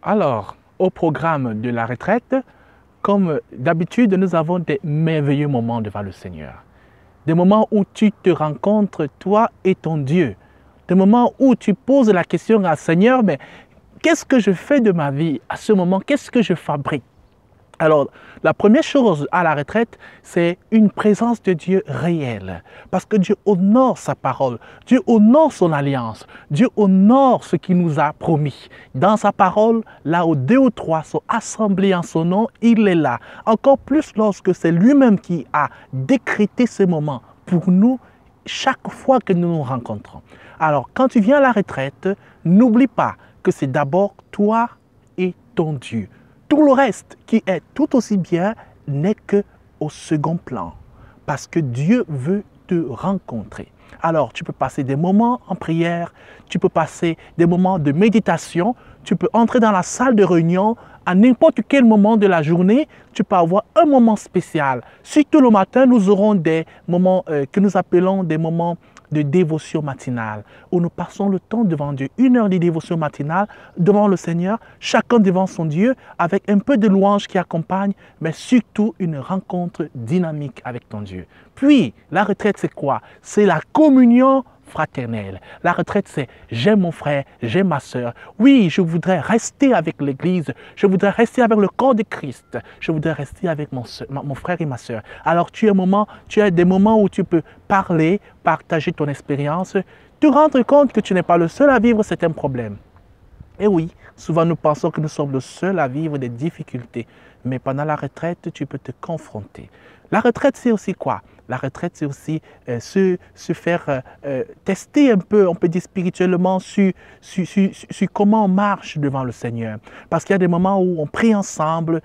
Alors, au programme de la retraite, comme d'habitude, nous avons des merveilleux moments devant le Seigneur. Des moments où tu te rencontres, toi et ton Dieu. Des moments où tu poses la question à Seigneur, mais qu'est-ce que je fais de ma vie à ce moment? Qu'est-ce que je fabrique? Alors, la première chose à la retraite, c'est une présence de Dieu réelle. Parce que Dieu honore sa parole, Dieu honore son alliance, Dieu honore ce qu'il nous a promis. Dans sa parole, là où 2 ou 3 sont assemblés en son nom, il est là. Encore plus lorsque c'est lui-même qui a décrété ce moment pour nous chaque fois que nous nous rencontrons. Alors, quand tu viens à la retraite, n'oublie pas que c'est d'abord toi et ton Dieu. Tout le reste qui est tout aussi bien n'est qu'au second plan parce que Dieu veut te rencontrer. Alors, tu peux passer des moments en prière, tu peux passer des moments de méditation, tu peux entrer dans la salle de réunion à n'importe quel moment de la journée, tu peux avoir un moment spécial. Surtout le matin, nous aurons des moments que nous appelons des moments de dévotion matinale, où nous passons le temps devant Dieu, 1 heure de dévotion matinale devant le Seigneur, chacun devant son Dieu, avec un peu de louange qui accompagne, mais surtout une rencontre dynamique avec ton Dieu. Puis, la retraite, c'est quoi? C'est la communion fraternelle. La retraite, c'est j'aime mon frère, j'aime ma soeur. Oui, je voudrais rester avec l'Église, je voudrais rester avec le corps de Christ, je voudrais rester avec mon frère et ma soeur. Alors, tu as des moments où tu peux parler, partager ton expérience, te rendre compte que tu n'es pas le seul à vivre certains problèmes. Et oui, souvent nous pensons que nous sommes le seul à vivre des difficultés, mais pendant la retraite, tu peux te confronter. La retraite, c'est aussi quoi? La retraite, c'est aussi se faire tester un peu, on peut dire spirituellement, sur comment on marche devant le Seigneur. Parce qu'il y a des moments où on prie ensemble,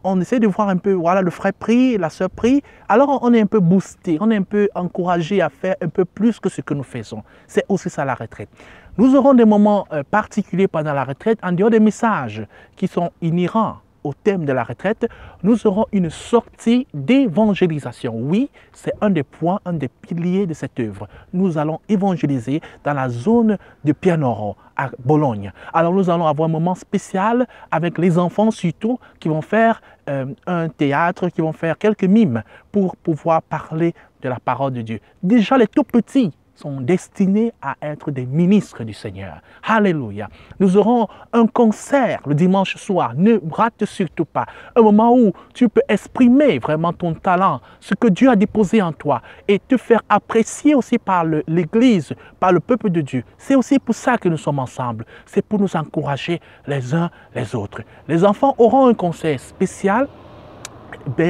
on essaie de voir un peu, voilà, le frère prie, la sœur prie, alors on est un peu boosté, on est un peu encouragé à faire un peu plus que ce que nous faisons. C'est aussi ça la retraite. Nous aurons des moments particuliers pendant la retraite, en dehors des messages qui sont inhérents au thème de la retraite, nous aurons une sortie d'évangélisation. Oui, c'est un des points, un des piliers de cette œuvre. Nous allons évangéliser dans la zone de Pianoro, à Bologne. Alors nous allons avoir un moment spécial avec les enfants surtout qui vont faire un théâtre, qui vont faire quelques mimes pour pouvoir parler de la parole de Dieu. Déjà les tout petits sont destinés à être des ministres du Seigneur. Alléluia. Nous aurons un concert le dimanche soir. Ne rate surtout pas. Un moment où tu peux exprimer vraiment ton talent, ce que Dieu a déposé en toi et te faire apprécier aussi par l'Église, par le peuple de Dieu. C'est aussi pour ça que nous sommes ensemble. C'est pour nous encourager les uns les autres. Les enfants auront un concert spécial.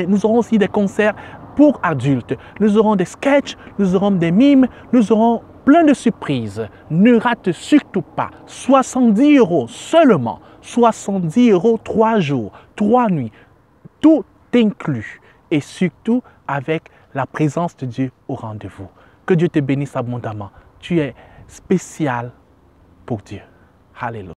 Nous aurons aussi des concerts pour adultes. Nous aurons des sketchs, nous aurons des mimes, nous aurons plein de surprises. Ne rate surtout pas. 70 € seulement. 70 €, 3 jours, 3 nuits. Tout inclus. Et surtout avec la présence de Dieu au rendez-vous. Que Dieu te bénisse abondamment. Tu es spécial pour Dieu. Alléluia.